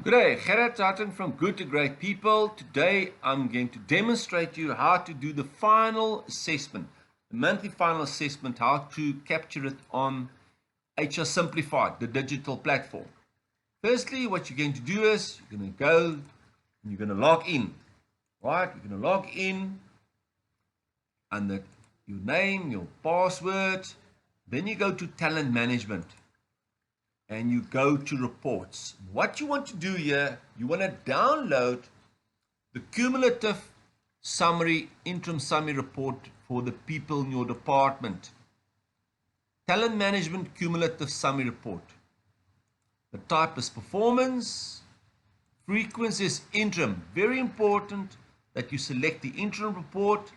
Good day, Gerard Tartan from Good to Great People. Today I'm going to demonstrate to you how to do the final assessment, the monthly final assessment, how to capture it on HR Simplified, the digital platform. Firstly, what you're going to do is you're going to go and you're going to log in, right? You're going to log in under your name, your password. Then you go to talent management. And you go to reports. What you want to do here, you want to download the cumulative summary, interim summary report for the people in your department. Talent management cumulative summary report. The type is performance. Frequency is interim. Very important that you select the interim report.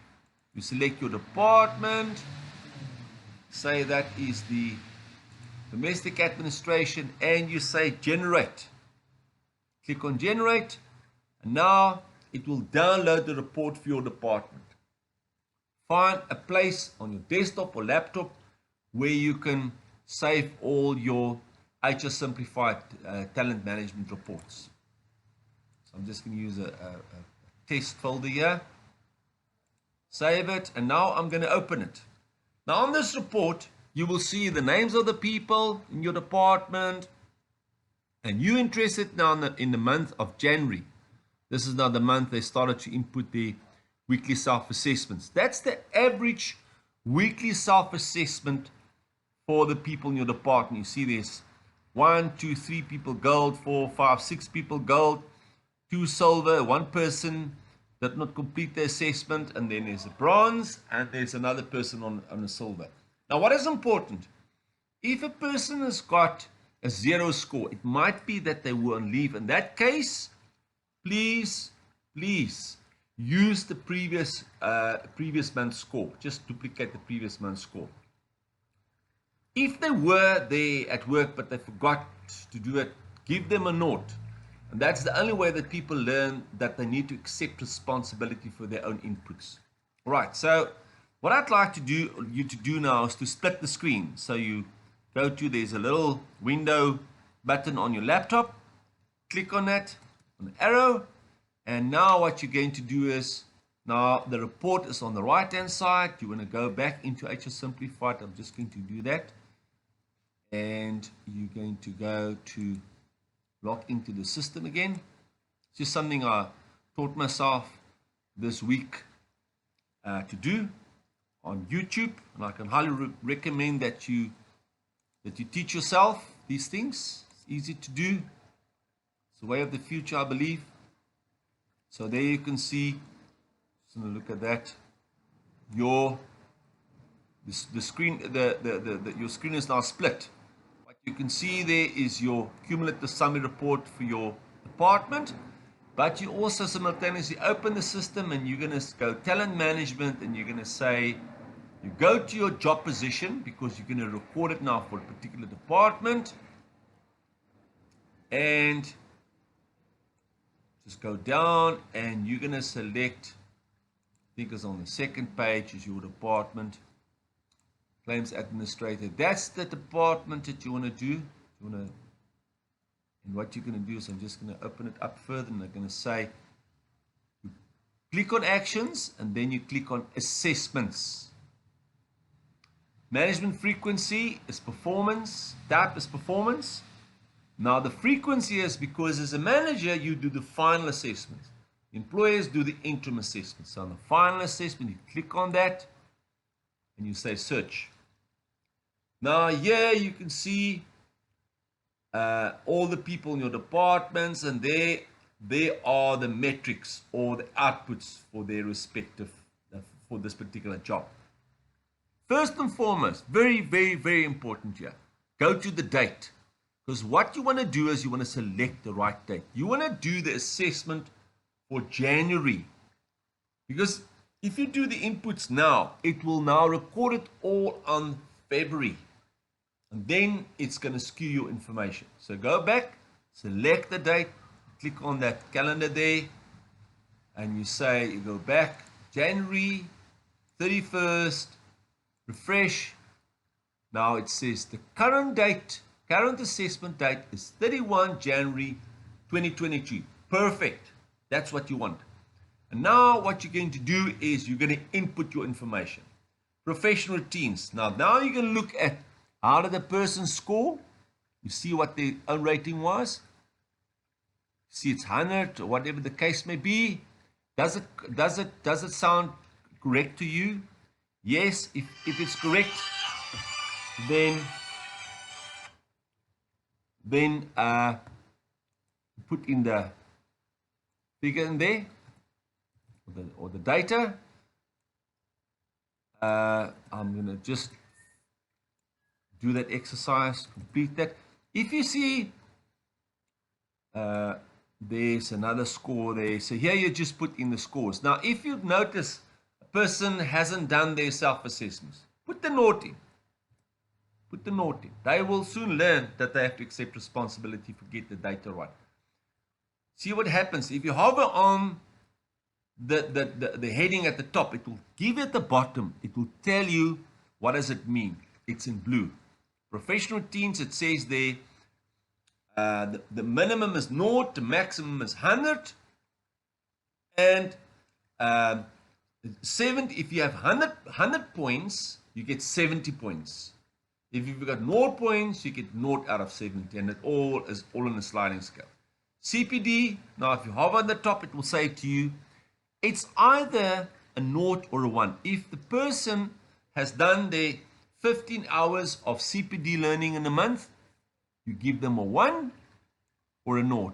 You select your department. Say that is the domestic administration, and you say generate. Click on generate, and now it will download the report for your department. Find a place on your desktop or laptop where you can save all your HR Simplified talent management reports. So I'm just going to use a test folder here. Save it, and now I'm going to open it. Now on this report, you will see the names of the people in your department, and you're interested now in the month of January. This is now the month they started to input the weekly self-assessments. That's the average weekly self-assessment for the people in your department. You see there's 1, 2, 3 people gold, 4, 5, 6 people gold, 2 silver, 1 person did not complete the assessment, and then there's a bronze, and there's another person on a silver. Now, what is important? If a person has got a 0 score, it might be that they were on leave. In that case, please use the previous month's score. Just duplicate the previous month's score. If they were there at work but they forgot to do it, give them a note. And that's the only way that people learn that they need to accept responsibility for their own inputs. All right, so what I'd like you to do now is to split the screen. So you go to, there's a little window button on your laptop. Click on that, on the arrow. And now what you're going to do is, now the report is on the right hand side. You want to go back into HR Simplified. I'm just going to do that. And you're going to go to log into the system again. It's just something I taught myself this week to do on YouTube, and I can highly recommend that you teach yourself these things. It's easy to do. It's the way of the future, I believe. So there you can see. Just going to look at that. Your screen, your screen is now split. What you can see there is your cumulative summary report for your department. But you also simultaneously open the system, and you're going to go talent management, and you're going to say, you go to your job position because you're going to record it now for a particular department. And just go down, and you're going to select, I think it's on the second page, is your department. Claims administrator. That's the department that you want to do. And what you're going to do is, I'm just going to open it up further, and I'm going to say, you click on actions, and then you click on assessments. Management frequency is performance. Type is performance. Now the frequency is because as a manager, you do the final assessment. Employers do the interim assessment. So on the final assessment, you click on that, and you say search. Now here you can see all the people in your departments, and there are the metrics or the outputs for their respective, for this particular job. First and foremost, very, very, very important here, go to the date. Because what you want to do is you want to select the right date. You want to do the assessment for January. Because if you do the inputs now, it will now record it all on February. And then it's going to skew your information. So go back, select the date, click on that calendar there, and you say, you go back, January 31st, refresh. Now it says the current assessment date is 31 January 2022. Perfect. That's what you want. And now what you're going to do is you're going to input your information. Professional routines. Now you're going to look at how did the person score. You see what their own rating was. See it's 100 or whatever the case may be. Does it sound correct to you? Yes. If it's correct, then put in the figure in there or the data. I'm gonna just do that exercise, complete that. If you see there's another score there, so here you just put in the scores. Now if you notice a person hasn't done their self-assessments, put the note in. Put the note in. They will soon learn that they have to accept responsibility for get the data right. See what happens if you hover on the heading at the top. It will give you at the bottom. It will tell you what does it mean. It's in blue. Professional routines, it says there the minimum is 0, the maximum is 100, and 70. If you have 100 points, you get 70 points. If you've got 0 points, you get 0 out of 70, and it all is on a sliding scale. CPD, now if you hover on the top, it will say to you, it's either a 0 or a 1. If the person has done their 15 hours of CPD learning in a month, you give them a 1 or a 0.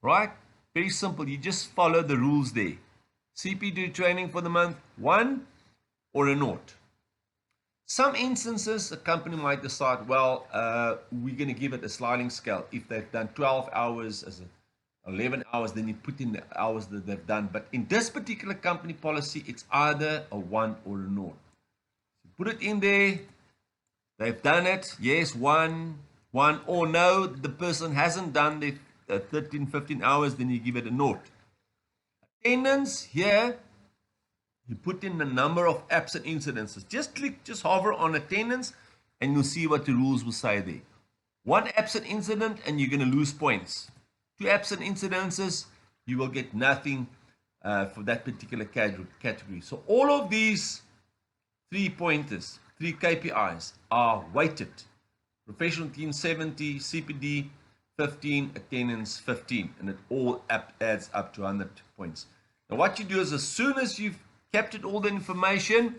Right? Very simple. You just follow the rules there. CPD training for the month, 1 or a 0. Some instances, a company might decide, well, we're going to give it a sliding scale. If they've done 12 hours, 11 hours, then you put in the hours that they've done. But in this particular company policy, it's either a 1 or a 0. So put it in there. They've done it. Yes, 1, or no, the person hasn't done the 13, 15 hours, then you give it a 0. Attendance, here, you put in the number of absent incidences. Just hover on attendance, and you'll see what the rules will say there. 1 absent incident, and you're going to lose points. 2 absent incidences, you will get nothing for that particular category. So all of these 3 pointers, 3 KPIs are weighted. Professional team 70, CPD 15, attendance 15, and it all adds up to 100 points. Now what you do is, as soon as you've captured all the information,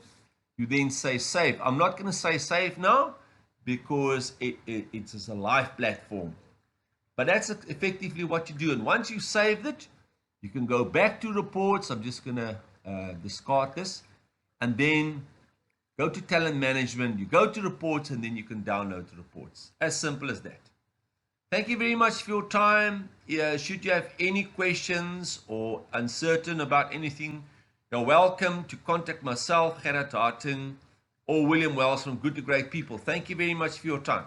you then say save. I'm not going to say save now because it's a live platform. But that's effectively what you do. And once you've saved it, you can go back to reports. I'm just going to discard this. And then go to talent management. You go to reports, and then you can download the reports. As simple as that. Thank you very much for your time. Should you have any questions or uncertain about anything, you're welcome to contact myself, Gerard Harting, or William Wells from Good to Great People. Thank you very much for your time.